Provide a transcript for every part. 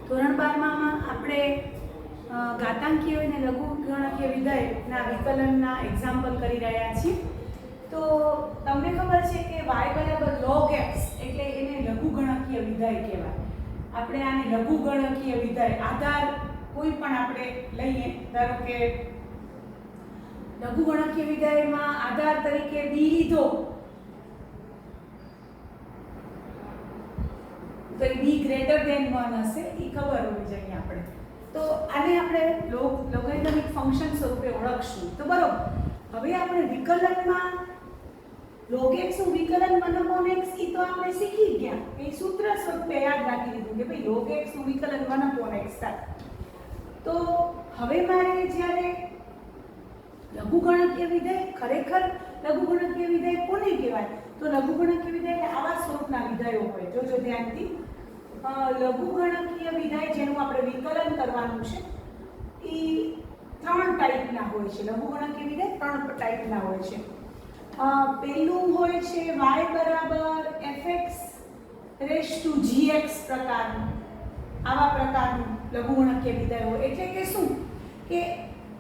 ધોરણ 12 માં આપણે ઘાતાંકીય અને લઘુગણકીય વિધેયના વિકલનના એક્ઝામ્પલ કરી રહ્યા છીએ. તો તમને ખબર છે કે y log x એટલે એને લઘુગણકીય વિધેય કહેવાય. આપણે આને લઘુગણકીય વિધેય આધાર કોઈ પણ આપણે લઈએ, ધારો કે લઘુગણકીય વિધેયમાં આધાર તરીકે b લીધો તો b ગ્રેટર ધેન 1 હશે, એ ખબર હોવી જોઈએ આપણે. તો આને આપણે લોગેરિધમિક ફંક્શન સ્વરૂપે ઓળખશું. તો બરોબર, હવે આપણે વિકલનમાં log x નું વિકલન 1/x એ તો આપણે શીખી ગયા, એ સૂત્ર સ્વરૂપે યાદ રાખી લીધું કે ભાઈ log x નું વિકલન 1/x થાય. તો હવે મારે જ્યારે લઘુગણકીય વિધેય, ખરેખર લઘુગણકીય વિધેય કોને કહેવાય? તો લઘુગણકીય વિધેય આવા સ્વરૂપના વિધેયો હોય. જોજો ધ્યાનથી, લઘુગણકીય વિધેય જેનું આપણે વિકલન કરવાનું છે એ 3 ટાઈપના હોય છે. લઘુગણકીય વિધેય 3 ટાઈપના હોય છે. પહેલું હોય છે y fx⁴gx પ્રકારનું. આવા પ્રકારનું લઘુગણકીય વિધેય હોય. એટલે કે શું કે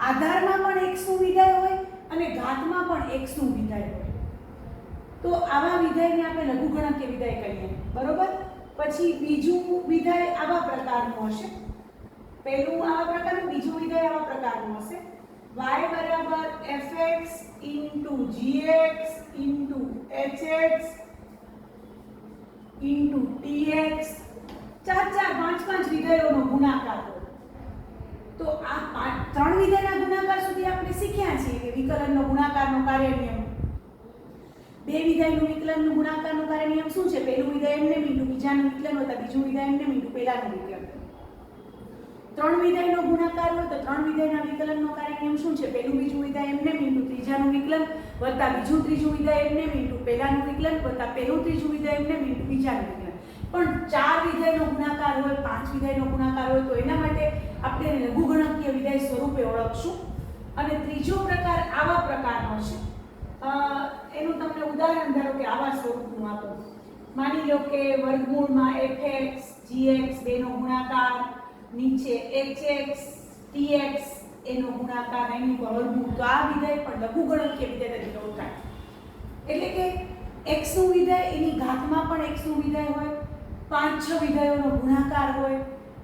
આધારમાં પણ x નું વિધેય હોય અને ઘાતમાં પણ x નું વિધેય હોય. તો આવા વિધેયને આપણે લઘુગણકીય વિધેય કહીએ. બરોબર? પછી બીજું વિધેય આવા પ્રકારનું હશે. પહેલું આવા પ્રકારનું, બીજું વિધેય આવા પ્રકારનું હશે. y fx⁴gx⁴hx⁴tx 4-5 વિધેયોનો ગુણાકાર હોય. તો આ 3 વિધેયના ગુણાકાર સુધી આપણે શીખ્યા છીએ કે વિકલનનો ગુણાકારનો કાર્ય નિયમ. 2 વિધેયનું વિકલનનું ગુણાકારનો કાર્ય નિયમ શું છે? પહેલું વિધેય એમને મીંડું બીજાનું વિકલન હોય તો બીજું વિધેય એમને મીંડું પહેલાનું વિકલન. 3 વિધેયનો ગુણાકાર હોય તો 3 વિધેયના વિકલનનો કાર્ય નિયમ શું છે? પહેલું બીજું વિધેય એમને મીંડું ત્રીજાનું વિકલન વત્તા બીજું ત્રીજું વિધેય એમને મીંડું પહેલાનું વિકલન વત્તા પહેલું ત્રીજું વિધેય એમને મીંડું બીજાનું વિકલન. પણ 4 વિધેયનો ગુણાકાર હોય, 5 વિધેયનો ગુણાકાર હોય તો એના માટે આપણે લઘુગણકીય વિધેય સ્વરૂપે ઓળખશું. અને ત્રીજો પ્રકાર આવા પ્રકારનો છે. એનું તમને ઉદાહરણ ધારો કે આવા સ્વરૂપનું આપો. માની લો કે વર્ગમૂળમાં fx gx બેનો ગુણાકાર, નીચે hx tx એનો ગુણાકાર, એનું વર્ગમૂળ. તો આ વિધેય પણ લઘુગણકીય વિધેય તરીકે ઓળખાય. એટલે કે x નું વિધેય એની ઘાતમાં પણ x નું વિધેય હોય, 5-6 વિધેયોનો ગુણાકાર હોય,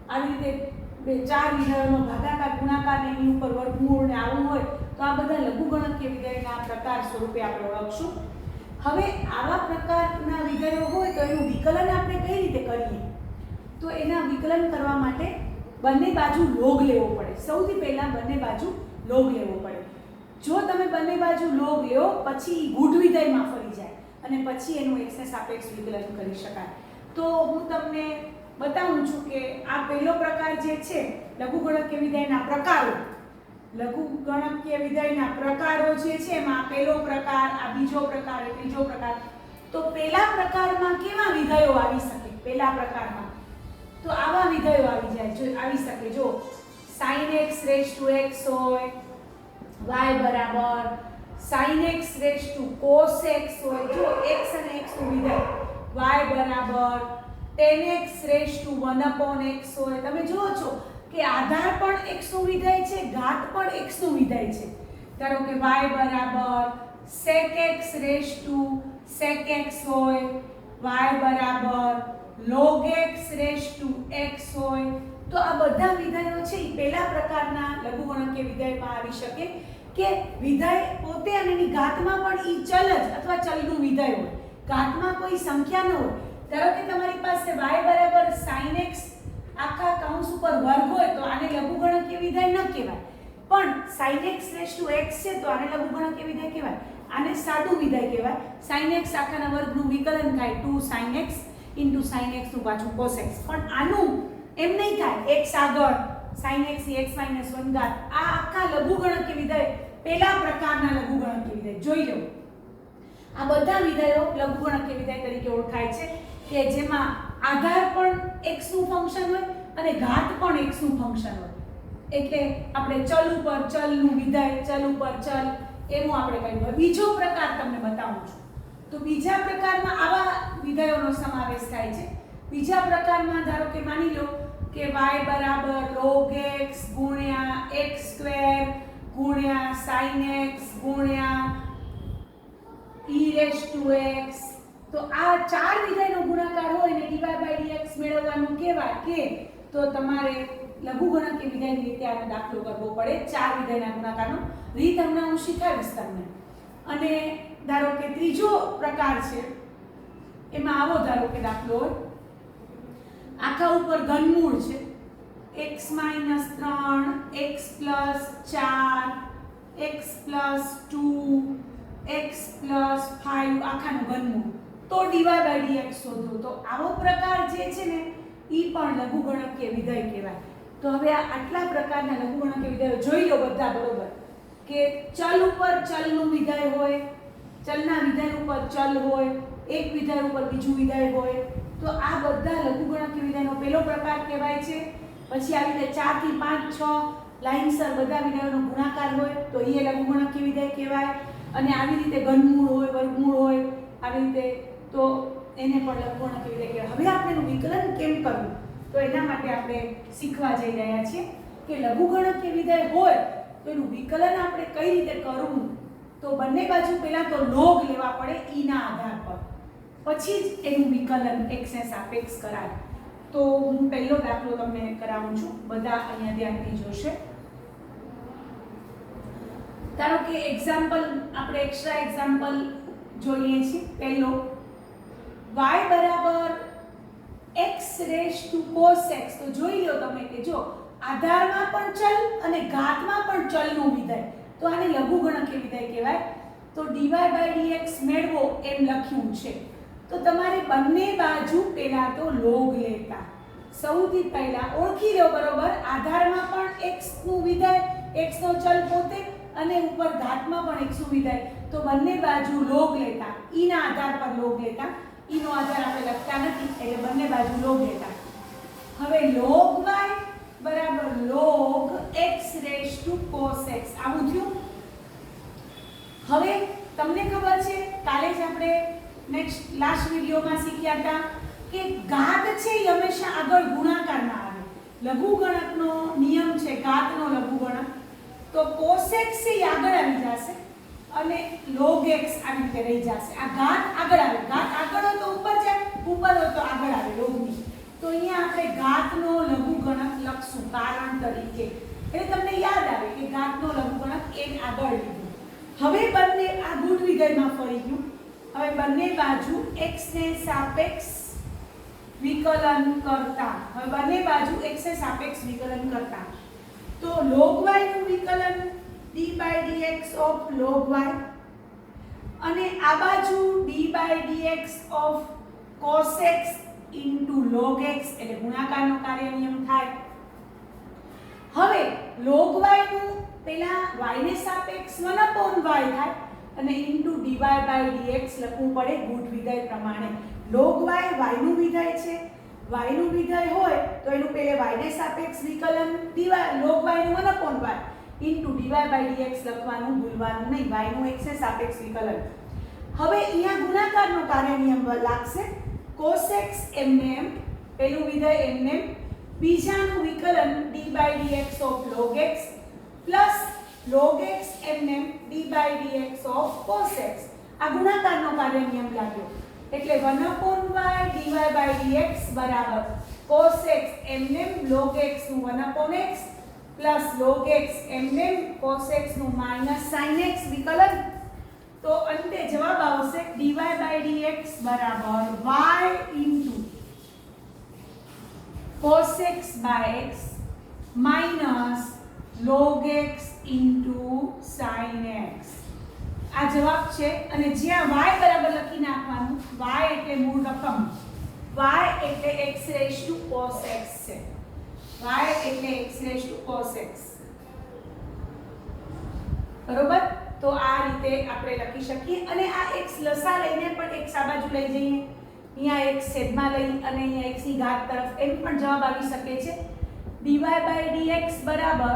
આવી રીતે 4 વિધેયોનો ભાગાકાર ગુણાકાર ને એની ઉપર વર્ગમૂળ ને આવું હોય તો આ બધા લઘુગણકીય વિધેયના પ્રકાર સ્વરૂપે આપણે ઓળખશું. હવે આવા પ્રકારના વિધેયો હોય તો એનું વિકલન આપણે કઈ રીતે કરીએ? તો એના વિકલન કરવા માટે બંને બાજુ લોગ લેવો પડે. સૌથી પહેલા બંને બાજુ લોગ લેવો પડે. જો તમે બંને બાજુ લોગ લ્યો પછી ગુઢ વિધેયમાં ફરી જાય અને પછી એનું x ને સાપેક્ષ વિકલન કરી શકાય. તો હું તમને બતાવું છું કે આ પહેલો પ્રકાર જે છે લઘુગણકીય વિધેયના પ્રકારો, લઘુગણકીય વિધેયના પ્રકારો જે છે એમાં પહેલો પ્રકાર, આ બીજો પ્રકાર, ત્રીજો પ્રકાર. તો પહેલા પ્રકારમાં કેવા વિધેયો આવી શકે? પહેલા પ્રકારમાં તો આવા વિધેયો આવી જાય, જો આવી શકે. જો sin x x હોય, y બરાબર sin x cos x હોય. જો x અને x નું વિધેય y બરાબર tan x 1/x હોય. તમે જુઓ છો કે આધાર પણ x નું વિધેય છે, ઘાત પણ x નું વિધેય છે. ધારો કે y બરાબર sec x sec x હોય, y બરાબર log x x હોય. તો આ બધા વિધેયો છે એ પહેલા પ્રકારના લઘુગણકીય વિધેયમાં આવી શકે કે વિધેય પોતે અને એની ઘાતમાં પણ ઈ ચલ જ અથવા ચલનું વિધેય હોય, ઘાતમાં કોઈ સંખ્યા ન હોય. ધારો કે તમારી પાસે y બરાબર sin x આખા કૌંસ ઉપર વર્ગ હોય તો આને લઘુગણકીય વિધેય ન કહેવાય. પણ sin x x છે તો આને લઘુગણકીય વિધેય કહેવાય. આને સાદું વિધેય કહેવાય. sin x આખાના વર્ગનું વિકલન થાય 2 sin x sin x નું પાછું cos x. પણ આનું એમ નહીં થાય, x આગળ sin x ની x - 1 ઘાત. આ આખા લઘુગણકીય વિધેય પહેલા પ્રકારના લઘુગણકીય વિધેય જોઈ લો. આ બધા વિધેયો લઘુગણકીય વિધેય તરીકે ઓળખાય છે કે જેમાં આધાર પણ x નું ફંક્શન હોય અને ઘાત પણ x નું ફંક્શન હોય. એટલે આપણે ચલ ઉપર ચલનું વિધેય, ચલ ઉપર ચલ એનું આપણે કહ્યું. બીજો પ્રકાર તમને બતાવું છું. તો બીજા પ્રકારમાં આવા વિધેયોનો સમાવેશ થાય છે. બીજા પ્રકારમાં ધારો કે માની લો કે y બરાબર log x ગુણ્યા x સ્ક્વેર ગુણ્યા sin x ગુણ્યા e રેઝ ટુ x. તો આ ચાર વિધેયનો ગુણાકાર હોય ને dy/dx મેળવવાનું કહેવાય કે તો તમારે લઘુગણકીય વિધેયની રીતે આનો દાખલો કરવો પડે. ચાર વિધેયના ગુણાકારનો રીત હમણાં હું શીખવીશ તમને. અને ધારો કે ત્રીજો પ્રકાર છે, એમાં આવો ધારો કે દાખલો હોય, આખા ઉપર ઘનમૂળ છે x - 3 x + 4 x + 2 x + 5 આખાનું ઘનમૂળ. તો dy/dx શોધો. તો આવો પ્રકાર જે છે ને ઈ પણ લઘુગણકીય વિધેય કહેવાય. તો હવે આ આટલા પ્રકારના લઘુગણકીય વિધેયો જોઈ લો બધા બરોબર, કે ચલ ઉપર ચલનું વિધેય હોય, ચલના વિધેય ઉપર ચલ હોય, એક વિધેય ઉપર બીજું વિધેય હોય. તો આ બધા લઘુગણકીય વિધેયનો પહેલો પ્રકાર કહેવાય છે. પછી આવી રીતે 4 થી 5 6 લાઇનસર બધા વિધેયોનો ગુણાકાર હોય તો એ લઘુગણકીય વિધેય કહેવાય. અને આવી રીતે ઘનમૂળ હોય, વર્ગમૂળ હોય, આવી રીતે તો એને પણ લઘુગણકીય વિધેય કહેવાય. હવે આપણે એનું વિકલન કેમ કરવું, તો એના માટે આપણે શીખવા જઈ રહ્યા છીએ કે લઘુગણકીય વિધેય હોય તો એનું વિકલન આપણે કઈ રીતે કરવું. તો બંને બાજુ પહેલા તો લોગ લેવા પડે ઈ ના આધાર પર, પછી જ એનું વિકલન x ને સાપેક્ષ કરાય. તો હું પહેલો દાખલો તમને કરાવું છું, બધા અહીંયા ધ્યાનથી જોશે. ધારો કે એક્ઝામ્પલ આપણે એક્સ્ટ્રા એક્ઝામ્પલ જોઈએ છીએ. પહેલો y બરાબર x raise to cos x. તો જોઈ લો તમે કે જો આધારમાં પણ ચલ અને ઘાતમાં પણ ચલનું વિધેય, તો આને લઘુગણકીય વિધેય કહેવાય. તો dy/dx મેળવો એમ લખ્યું છે. તો તમારે બંને બાજુ પહેલા તો લોગ લેતા. સૌથી પહેલા ઓળખી લો બરોબર, આધારમાં પણ x નું વિધેય, x નો ચલ પોતે, અને ઉપર ઘાતમાં પણ x નું વિધેય. તો બંને બાજુ લોગ લેતા, ઈ ના આધાર પર લોગ લેતા. ઈ નો આધાર આપણે લખતા નથી એટલે બંને બાજુ લોગ લેતા. હવે log y બરાબર log x raise to cos x આવું થયું. હવે તમને ખબર છે કાલે જ આપણે લાસ્ટ વિડિયોમાં શીખ્યા હતા કે ઘાત છે એ હંમેશા આગળ ગુણાકારમાં આવે. લઘુગણકનો નિયમ છે ઘાતનો લઘુગણક. તો cos x છે એ આગળ આવી જશે અને log x આવી રીતે રહી જશે. આ ઘાત આગળ આવે, ઘાત આગળ હોય તો ઉપર જાય, ઉપર હોય તો આગળ આવે લોગની. તો અહીંયા આપણે ઘાતનો લઘુગણક લખશું કારણ તરીકે, એટલે તમને યાદ આવે કે ઘાતનો લઘુગણક n આગળ લીધું. હવે બંને આ ગુણ વિધેયમાં ફરી ગયું. હવે બંને બાજુ x ને સાપેક્ષ વિકલન કરતા, હવે બંને બાજુ x ને સાપેક્ષ વિકલન કરતા. તો log y નું વિકલન d/dx of log y અને આ બાજુ d/dx of cos x into log x એટલે ગુણાકારનો કાર્ય નિયમ થાય. હવે log y નું પહેલા y ને સાપેક્ષ 1/y થાય અને into dy/dx લખવું પડે ગુણ વિધેય પ્રમાણે. log y y નું વિધેય છે, y નું વિધેય હોય તો એનું પહેલે y ને સાપેક્ષ વિકલન log y નું 1/y into dy/dx લખવાનું ભૂલવાનું નહીં, y નું x ને સાપેક્ષ વિકલન. હવે અહીંયા ગુણાકારનો કાર્ય નિયમ લાગશે. cos x એમને એમ, પહેલું વિધેય એમને એમ, બીજાનું વિકલન d/dx of log x plus log x એમને એમ d/dx of cos x. આ ગુણાકારનો કાર્ય નિયમ લાગ્યો એટલે 1/y dy/dx બરાબર cos x એમને એમ log x નું 1/x plus log x એમને એમ cos x નું minus sin x વિકલન. તો અંતે જવાબ આવશે dy/dx બરાબર y into cos x by x minus log x into sin x. આ જવાબ છે. અને જ્યાં y બરાબર લખી નાખવાનું, y એટલે મૂળ રકમ, y એટલે x raise to cos x છે, y એટલે x raise to cos x બરોબર. તો આ રીતે આપણે લખી શકીએ. અને આ x લસા લઈને પણ x આ બાજુ લઈ જઈએ, અહીંયા x છેદમાં લઈ અને અહીંયા x ની ઘાત તરફ એમ પણ જવાબ આવી શકે છે. dy/dx બરાબર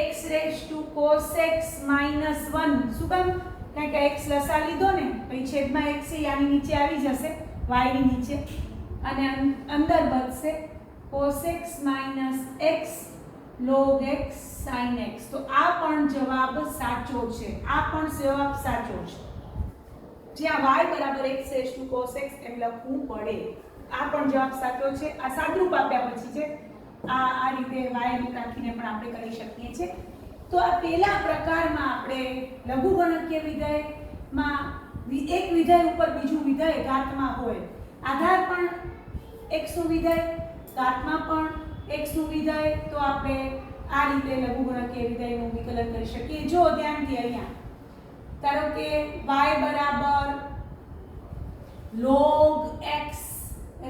x raise to cos x minus 1. શું કામ? કારણ કે x લસા લીધો ને, પછી છેદમાં x છે આની નીચે આવી જશે, y ની નીચે, અને અંદર બચશે cos x minus x log x sin x. તો આ પણ જવાબ સાચો છે, આ પણ જવાબ સાચો છે. જ્યાં y બરાબર x raise to cos x એમ લખવું પડે. આ પણ જવાબ સાચો છે. આ સાદુરૂપ આપ્યા પછી છે. આ રીતે y રાખીને પણ આપણે કરી શકીએ છીએ. તો આ પહેલા પ્રકારમાં આપણે લઘુગણકીય વિધેયમાં એક વિધેય ઉપર બીજું વિધેય ઘાતમાં હોય. આધાર પણ x નું વિધેય, ઘાતમાં પણ x નું વિધેય. તો આપણે આ રીતે લઘુગણકીય વિધેયનું વિકલન કરી શકીએ. જો ધ્યાનથી અહીંયા ધારો કે y બરાબર log x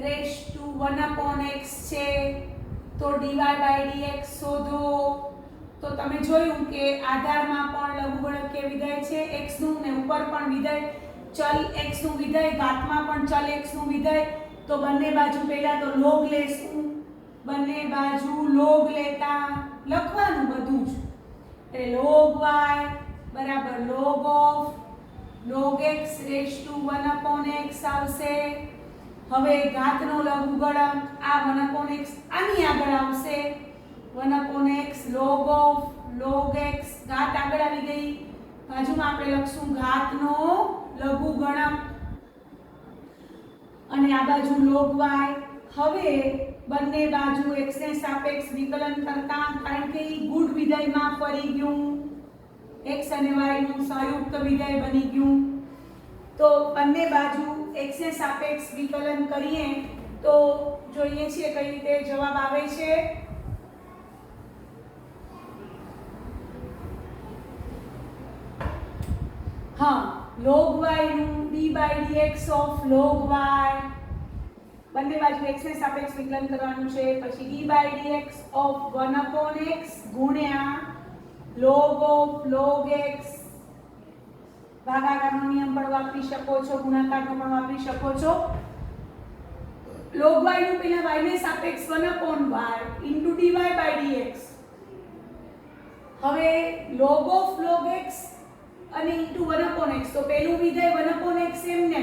raise to 1/x છે, તો dy by dx શોધો. તો તમે જોયું કે આધારમાં પણ લઘુગણકીય વિધેય છે x નું, ને ઉપર પણ વિધેય ચલ x નું વિધેય, ઘાતમાં પણ ચલ x નું વિધેય. તો બંને બાજુ પહેલા તો log લેશું, બંને બાજુ log લેતા લખવાનું બધું જ. એટલે log y બરાબર log of log x raise to 1/x આવશે. હવે ઘાતનો લઘુગણક આ 1/x આની આગળ આવશે, 1/x log of log x. ઘાત આગળ આવી ગઈ, બાજુમાં આપણે લખશું ઘાતનો લઘુગણક અને આ બાજુ log y. હવે બંને બાજુ x ને સાપેક્ષ વિકલન કરતા, કારણ કે ઈ ગુણ વિધેયમાં ફરી ગયું, x અને y નું સંયુક્ત વિધેય બની ગયું. તો બંને બાજુ x ને સાપેક્ષ વિકલન કરીએ તો જોઈએ છીએ કઈ રીતે જવાબ આવે છે. હા, log y નું d by dx of log y, બંને બાજુ x ને સાપેક્ષ વિકલન કરવાનું છે. પછી d by dx of 1/x ગુણ્યા log of log x. ભાગાકારનો નિયમ પણ વાપરી શકો છો, ગુણાકારનો પણ વાપરી શકો છો. log y નું પહેલા y ને સાપેક્ષ 1/y into dy by dx. હવે log of log x અને into 1/x. તો પહેલું વિધેય 1/x એમને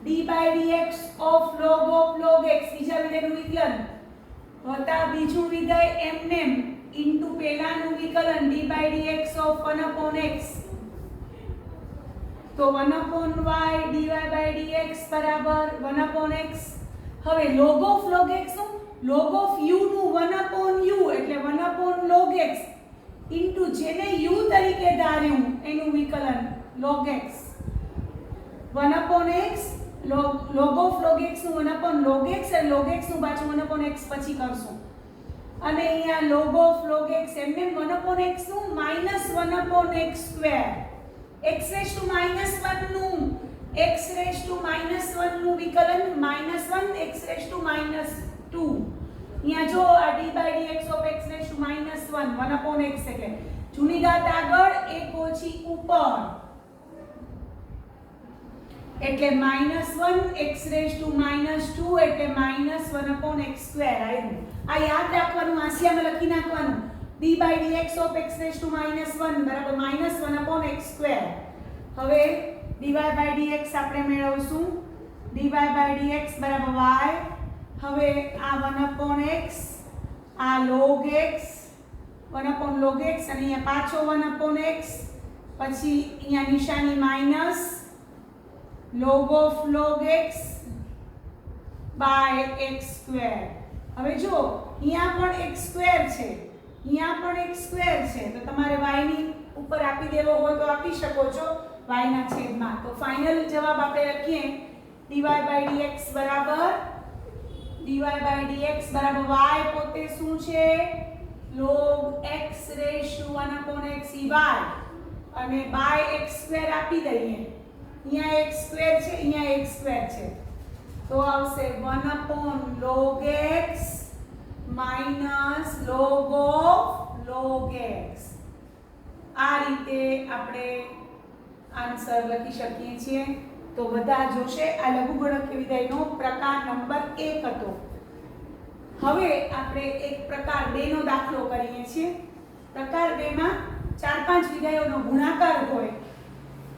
d by dx of log x, બીજા વિધેયનું વિકલન વત્તા બીજું વિધેય એમને into પહેલાનું વિકલન d by dx of 1/x. તો 1/y dy by dx બરાબર 1/x. હવે log of log x નું log of u નું 1/u એટલે 1/log x into જેને u તરીકે ધાર્યું એનું વિકલન log x. 1/x log of log x નું 1/log x અને log x નું પાછું 1/x પછી કરશું. અને અહીંયા log of log x એમને 1/x નું -1/x square, x raised to -1 નું x raised to -1 નું વિકલન -1 x raised to -2. અહીંયા જો આ d by dx of x raised to -1 1/x એટલે જૂની ઘાત આગળ એક ઓછી ઉપર એટલે -1 x raised to -2 એટલે -1/x સ્ક્વેર આવ્યું. આ યાદ રાખવાનું, આસિયામાં લખી નાખવાનું. d by dx of x raised to -1 બરાબર -1/x સ્ક્વેર. હવે dy by dx આપણે મેળવશું dy by dx બરાબર y. હવે આ 1/x આ log x 1/log x અને અહીંયા પાછો 1/x, પછી અહીંયા નિશાની minus log of log x by x square. હવે જો અહીંયા પણ x સ્ક્વેર છે, અહીંયા પણ x સ્ક્વેર છે, તો તમારે y ની ઉપર આપી દેવો હોય તો આપી શકો છો y ના છેદમાં. તો ફાઇનલ જવાબ આપણે લખીએ dy by dx બરાબર y પોતે શું છે log x raised to 1/x y અને by x સ્ક્વેર આપી દઈએ. અહીંયા x સ્ક્વેર છે, અહીંયા x સ્ક્વેર છે, તો આવશે 1/log x minus log of log x. આ રીતે આપણે આન્સર લખી શકીએ છીએ. તો બધા જોશે આ લઘુગણકીય વિધેયનો પ્રકાર નંબર 1 હતો. હવે આપણે એક પ્રકાર 2 નો દાખલો કરીએ છીએ. પ્રકાર 2 માં 4-5 વિધેયોનો ગુણાકાર હોય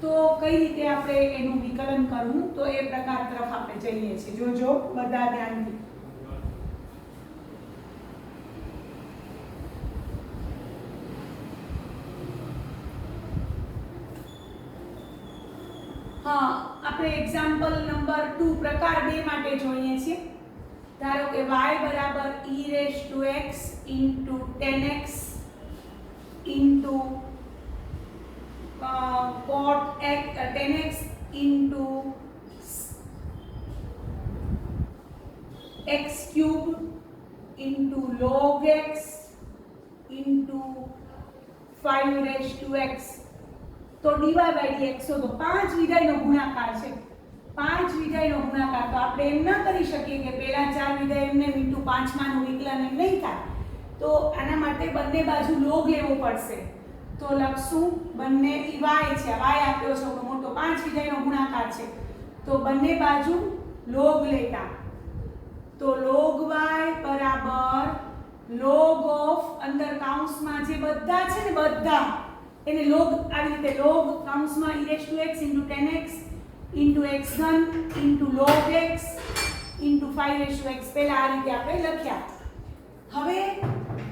તો કઈ રીતે આપણે એનું વિકલન કરવું, તો એ પ્રકાર તરફ આપણે જઈએ છીએ. જોજો બધા ધ્યાનથી. હા, આપણે એક્ઝામ્પલ નંબર 2 પ્રકાર 2 માટે જોઈએ છીએ. ધારો કે y બરાબર e raise to x into 10x into cot x 10x into x cube into log x into 5 raise to x. તો dy બાય dx તો 5 વિધેયનો ગુણાકાર છે. 5 વિધેયનો ગુણાકાર તો આપણે એમ ન કરી શકીએ કે પહેલા 4 વિધેય એમને ઇન્ટુ 5 માનું વિકલન એમ નહીં થાય. તો આના માટે બંને બાજુ log લેવો પડશે. તો લખશું બંને y છે, y આપ્યો છે મોટો 5 વિધેયનો ગુણાકાર છે. તો બંને બાજુ log લેતા. તો log y બરાબર log ઓફ અંદર કાઉન્સમાં જે બધા છે ને બધા એને log આવી રીતે log કાઉન્સમાં e raise to x into 10x into x ઘન into log x into 5 raise to x પહેલા આ રીતે આપણે લખ્યા. હવે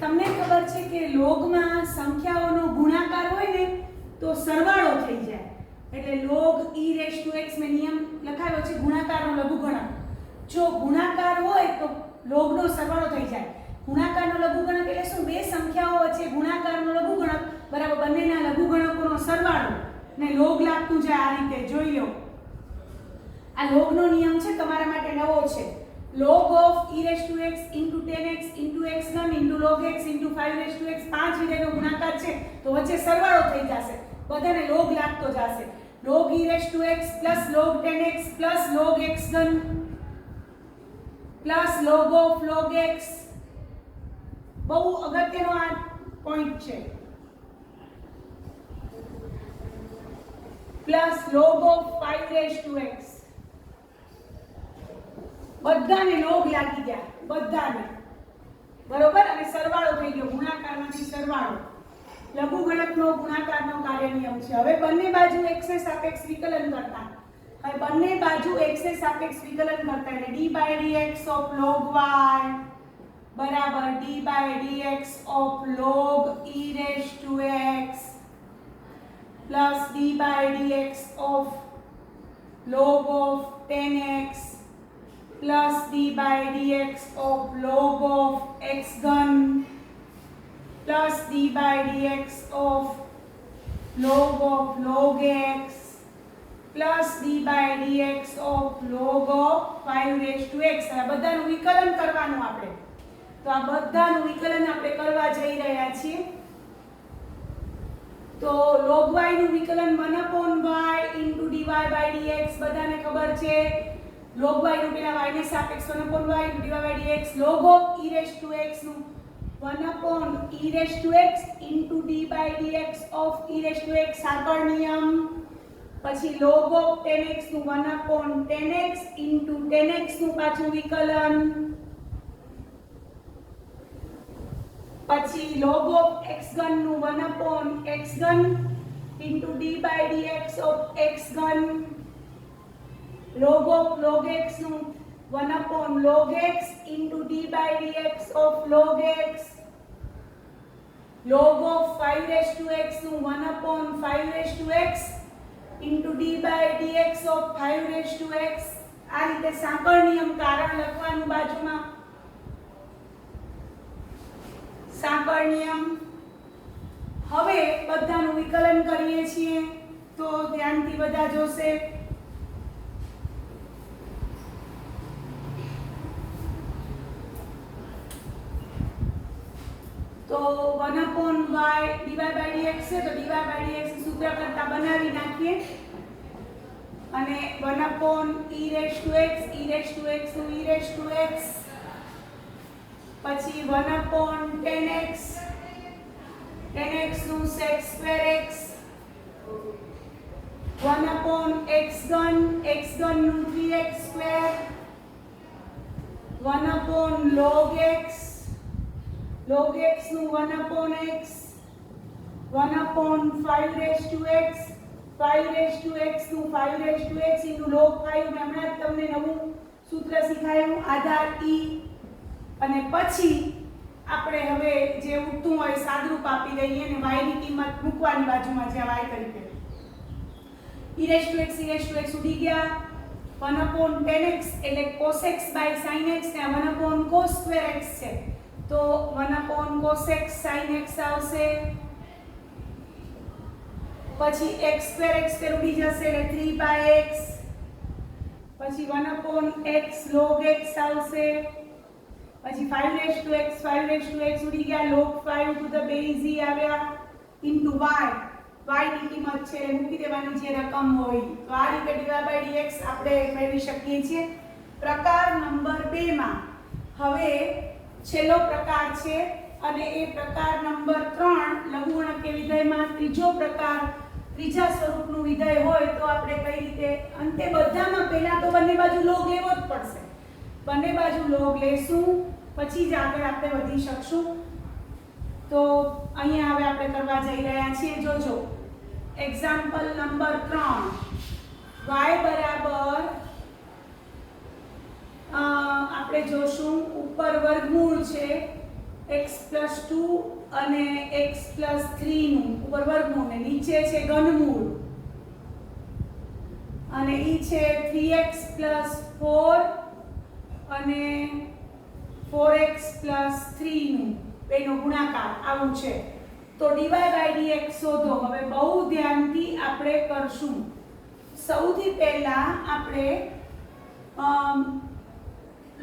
તમને ખબર છે કે logમાં સંખ્યાઓનો ગુણાકાર હોય ને તો સરવાળો થઈ જાય. એટલે log e raise to x મેં નિયમ લખાવ્યો છે ગુણાકારનો લઘુગણક. જો ગુણાકાર હોય તો logનો સરવાળો થઈ જાય. ગુણાકારનો લઘુગણક એટલે શું? બે સંખ્યાઓ વચ્ચે ગુણાકારનો લઘુગણક બરાબર બંનેના લઘુગણકોનો સરવાળો ને log લાગતું જાય. આ રીતે જોઈ લો. આ logનો નિયમ છે તમારા માટે નવો છે. log of e raise to x into 10x into x ઘન into log x into 5 raise to x 5 વિધેયનો ગુણાકાર છે તો વચ્ચે સરવાળો થઈ જશે. બધાને log લાગતો જશે. log e raise to x plus log 10x plus log x ઘન plus log of log x. બહુ અગત્યનો આ પોઈન્ટ છે. Plus log of 5 raise to x. બધાને log લાગી ગયા, બધાને બરોબર. અને સરવાળો થઈ ગયો, ગુણાકારમાંથી સરવાળો. લઘુગણકનો ગુણાકારનો કાર્ય નિયમ છે. હવે બંને બાજુ x ને સાપેક્ષ વિકલન કરતા. હવે બંને બાજુ x ને સાપેક્ષ વિકલન કરતા એટલે d by dx of log y બરાબર d by dx of log e raise to x plus d by dx of log of 10x plus d by dx of log of x घन plus d by dx of log x plus d by dx of log of 5 raised to x. આ બધાનું વિકલન કરવાનું આપણે. તો આ બધાનું વિકલન આપણે કરવા જઈ રહ્યા છીએ. તો log y નું વિકલન 1/y into dy by dx બધાને ખબર છે. log y નું પેલા y ને સાપેક્ષ 1/y into dy by dx. log of e raised to x નું 1/e raised to x into d by dx of e raised to x સાકળ નિયમ. પછી log of 10x નું 1/10x into 10x નું પાછું વિકલન. પછી log of x ઘન નું 1/x ઘન into d by dx of x ઘન. log of log x નું 1/log x into d by dx of log x. log of 5 raised to x નું 1/5 raised to x into d by dx of 5 raised to x. આ રીતે સાંકળ નિયમ કારણ લખવાનું બાજુમાં. સાંકળ નિયમ. હવે બધાનું વિકલન કરીએ છીએ તો ધ્યાનથી બધા જોશે. તો 1/y dy by dx છે તો dy by dx સૂત્ર કરતા બનાવી નાખીએ અને 1/e raised to x e raised to x નું e raised to x પછી 1/10x 10x નું sec square x 1/x ઘન નું 3x square 1/log x log x નું 1/x 1/5 raised to x 5 raised to x નું 5 raised to x into log 5 મેં હમણાં જ તમને નવું સૂત્ર શીખાયું આધાર e. અને પછી આપણે હવે જે ઉઠતું હોય સાદરૂપ આપી દઈએ અને y ની કિંમત મૂકવાની બાજુમાં જ્યાં y તરીકે. e raised to x ઉડી ગયા 1 tan x એટલે cos x by sin x ને 1 cos square x છે તો 1 cos x sin x આવશે પછી x2 ઉડી જશે એટલે 3 by x પછી 1 x log x આવશે પછી 5 x ઉડી ગયા log 5 to the base e આવ્યા into y ની કિંમત છે મૂકી દેવાની જે રકમ હોય તો આ રીતે dy/dx આપણે મેળવી શકીએ છીએ પ્રકાર નંબર 2 માં હવે છેલ્લો પ્રકાર છે અને એ પ્રકાર નંબર 3 લઘુગણકીય વિધેયમાં ત્રીજો પ્રકાર ત્રીજા સ્વરૂપનું વિધેય હોય તો આપણે કઈ રીતે અંતે બધામાં પહેલા તો બંને બાજુ log લેવો જ પડશે બંને બાજુ log લેશું પછી જ આગળ આપણે વધી શકશું તો અહીંયા હવે આપણે કરવા જઈ રહ્યા છીએ જોજો એક્ઝામ્પલ નંબર 3 y બરાબર આપણે જોશું ઉપર વર્ગમૂળ છે x + 2 અને x + 3 નું ઉપર વર્ગમૂળ ને નીચે છે ઘનમૂળ અને ઈ છે 3x + 4 અને 4x + 3 નું બેનો ગુણાકાર આવું છે તો dy/dx શોધો હવે બહુ ધ્યાનથી આપણે કરશું સૌથી પહેલા આપણે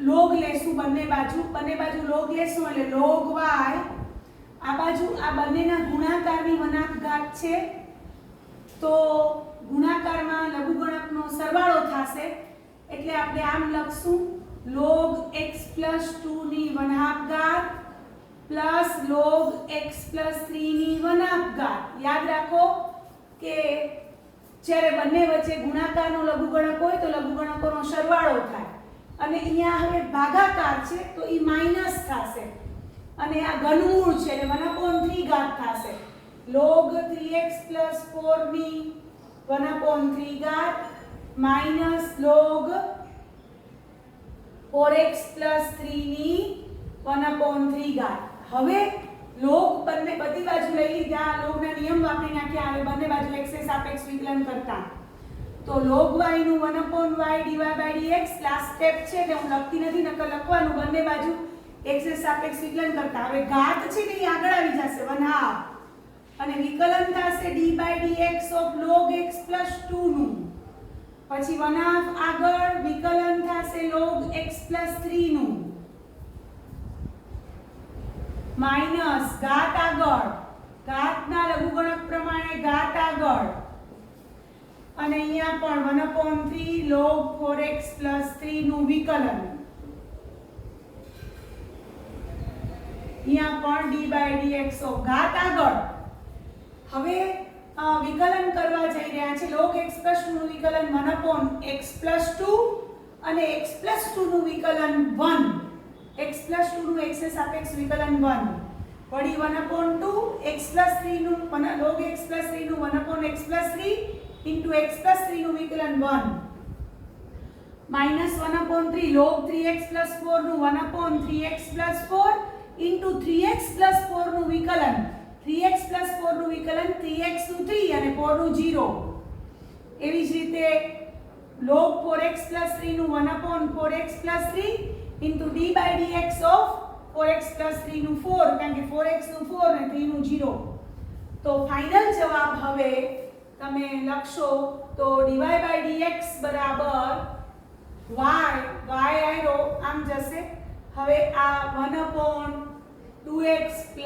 log લેશું બંને બાજુ log લેશું એટલે log y આ બાજુ આ બંનેના ગુણાકારની વનાકઘાત છે તો ગુણાકારમાં લઘુગણકનો સરવાળો થશે એટલે આપણે આમ લખશું log x + 2 ની વનાકઘાત પ્લસ log x + 3 ની વનાકઘાત યાદ રાખો કે જ્યારે બંને વચ્ચે ગુણાકારનો લઘુગણક હોય તો લઘુગણકોનો સરવાળો થાય અને અહીંયા હવે ભાગાકાર છે તો ઈ માઈનસ થશે અને આ ઘનમૂળ છે એટલે 1/3 ઘાત થશે log 3x + 4 ની 1/3 ઘાત માઈનસ log 4x + 3 ની 1/3 ઘાત હવે log બંને બધી બાજુ લઈ લીધા logના નિયમ વાપરી નાખ્યા હવે બંને બાજુ x એ સાપેક્ષ વિકલન કરતા તો log y નું 1/y dy/dx લાસ્ટ સ્ટેપ છે એટલે હું લખતી નથી નકર લખવાનું બંને બાજુ x એ સાપેક્ષ વિકલન કરતા હવે ઘાત છે ને એ આગળ આવી જશે 1/2 અને વિકલન થશે d/dx of log x + 2 નું પછી 1/2 આગળ વિકલન થશે log x + 3 નું માઈનસ ઘાત આગળ ઘાતના લઘુગણક પ્રમાણે ઘાત આગળ અને અહીંયા પણ 1/3 log 4x + 3 નું વિકલન અહીંયા પણ d/dx ઓફ ઘાત આગળ હવે વિકલન કરવા જઈ રહ્યા છે log x + 2 નું વિકલન 1/x + 2 અને x + 2 નું વિકલન 1 x + 2 નું x એ સાપેક્ષ વિકલન 1 વળી 1/2 x + 3 નું log x + 3 નું 1/x + 3 into x + 3 નું વિકલન 1 minus 1/3 log 3x + 4 નું 1/3x + 4 into 3x + 4 નું વિકલન 3x + 4 નું વિકલન 3x નું 3 અને 4 નું 0 એવી જ રીતે log 4x + 3 નું 1/4x + 3 into d/dx of 4x + 3 નું 4 કારણ કે 4x નું 4 અને 3 નું 0 તો ફાઇનલ જવાબ હવે તમે લખશો તો dy/dx બરાબર y આયરો આમ જશે હવે આ 1/2x +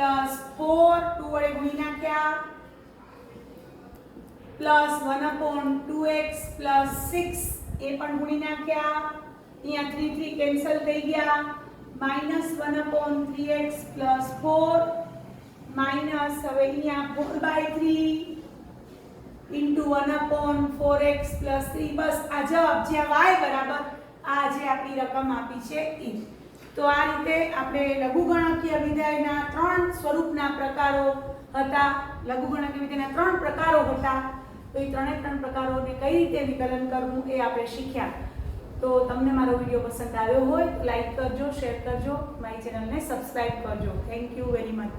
4 2 વડે ગુણી નાખ્યા પ્લસ 1/2x + 6 એ પણ ગુણી નાખ્યા અહીંયા 3 કેન્સલ થઈ ગયા -1/3x + 4 માઈનસ હવે અહીંયા 4/3 into 1/4x + 3 બસ આ જવાબ જ્યાં y બરાબર આ જે આપણી રકમ આપી છે એ તો આ રીતે આપણે લઘુગણકીય વિધેયના 3 સ્વરૂપના પ્રકારો હતા લઘુગણકીય વિધેયના 3 પ્રકારો હતા તો એ 3 પ્રકારોને કઈ રીતે વિકલન કરવું એ આપણે શીખ્યા તો તમને મારો વિડિયો પસંદ આવ્યો હોય તો લાઈક કરજો શેર કરજો મારી ચેનલને સબસ્ક્રાઇબ કરજો થેન્ક યુ વેરી મચ